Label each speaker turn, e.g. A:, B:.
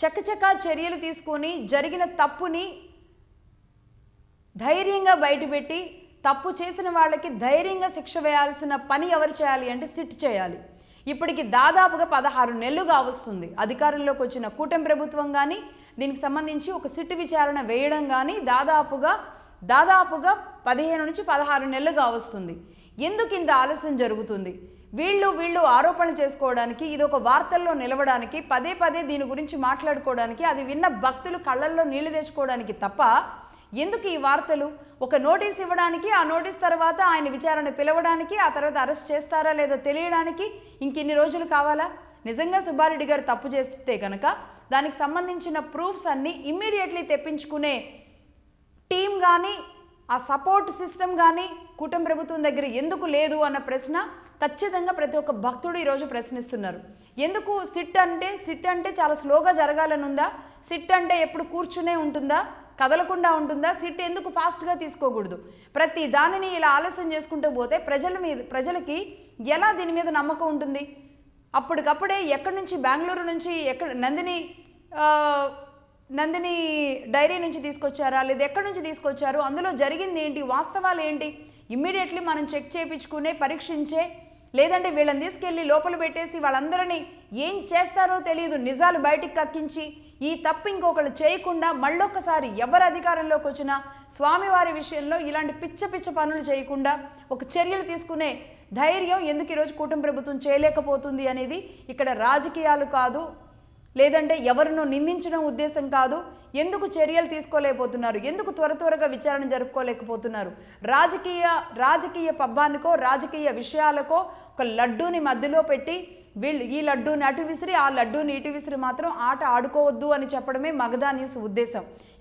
A: చకచకా చర్యలు తీసుకొని జరిగిన తప్పుని ధైర్యంగా బయటపెట్టి తప్పు చేసిన వాళ్ళకి ధైర్యంగా శిక్ష వేయాల్సిన పని ఎవరు చేయాలి అంటే సిట్ చేయాలి. ఇప్పటికి దాదాపుగా 16 నెలలుగా వస్తుంది అధికారంలోకి వచ్చిన కూటమి ప్రభుత్వం కానీ దీనికి సంబంధించి ఒక సిట్ విచారణ వేయడం కానీ దాదాపుగా 15 నుంచి 16 నెలలుగా వస్తుంది. ఎందుకు ఇంత ఆలస్యం జరుగుతుంది? వీళ్ళు ఆరోపణలు చేసుకోవడానికి, ఇది ఒక వార్తల్లో నిలవడానికి, పదే పదే దీని గురించి మాట్లాడుకోవడానికి, అది విన్న భక్తులు కళ్ళల్లో నీళ్లు తెచ్చుకోవడానికి తప్ప ఎందుకు ఈ వార్తలు? ఒక నోటీస్ ఇవ్వడానికి, ఆ నోటీస్ తర్వాత ఆయన విచారణ పిలవడానికి, ఆ తర్వాత అరెస్ట్ చేస్తారా లేదో తెలియడానికి ఇంకిన్ని రోజులు కావాలా? నిజంగా సుబ్బారెడ్డి గారు తప్పు చేస్తే కనుక దానికి సంబంధించిన ప్రూఫ్స్ అన్నీ ఇమ్మీడియట్లీ తెప్పించుకునే టీం కానీ ఆ సపోర్ట్ సిస్టమ్ కానీ కూటమి ప్రభుత్వం దగ్గర ఎందుకు లేదు అన్న ప్రశ్న ఖచ్చితంగా ప్రతి ఒక్క భక్తుడు ఈరోజు ప్రశ్నిస్తున్నారు. ఎందుకు సిట్ అంటే చాలా స్లోగా జరగాలని ఉందా? సిట్ అంటే ఎప్పుడు కూర్చునే ఉంటుందా, కదలకుండా ఉంటుందా? సిట్ ఎందుకు ఫాస్ట్గా తీసుకోకూడదు? ప్రతి దానిని ఇలా ఆలస్యం చేసుకుంటూ పోతే ప్రజలకి ఎలా దీని మీద నమ్మకం ఉంటుంది? అప్పటికప్పుడే ఎక్కడి నుంచి, బెంగళూరు నుంచి నందిని డైరీ నుంచి తీసుకొచ్చారా లేదా ఎక్కడి నుంచి తీసుకొచ్చారు, అందులో జరిగింది ఏంటి, వాస్తవాలు ఏంటి ఇమ్మీడియట్లీ మనం చెక్ చేయించుకునే, పరీక్షించే, లేదంటే వీళ్ళని తీసుకెళ్ళి లోపల పెట్టేసి వాళ్ళందరినీ ఏం చేస్తారో తెలియదు నిజాలు బయటికి కక్కించి ఈ తప్పు ఇంకొకళ్ళు చేయకుండా మళ్ళొక్కసారి ఎవరు అధికారంలోకి వచ్చినా స్వామివారి విషయంలో ఇలాంటి పిచ్చ పనులు చేయకుండా ఒక చర్యలు తీసుకునే ధైర్యం ఎందుకు ఈరోజు కూటమి ప్రభుత్వం చేయలేకపోతుంది అనేది ఇక్కడ రాజకీయాలు కాదు, లేదంటే ఎవరినో నిందించడం ఉద్దేశం కాదు. ఎందుకు చర్యలు తీసుకోలేకపోతున్నారు? ఎందుకు త్వరగా విచారణ జరుపుకోలేకపోతున్నారు? రాజకీయ పబ్బానికో, రాజకీయ విషయాలకో ఒక లడ్డూని మధ్యలో పెట్టి వీళ్ళు ఈ లడ్డూని అటు విసిరి, ఆ లడ్డూని ఇటు విసిరి మాత్రం ఆట ఆడుకోవద్దు అని చెప్పడమే మగధా న్యూస్ ఉద్దేశం.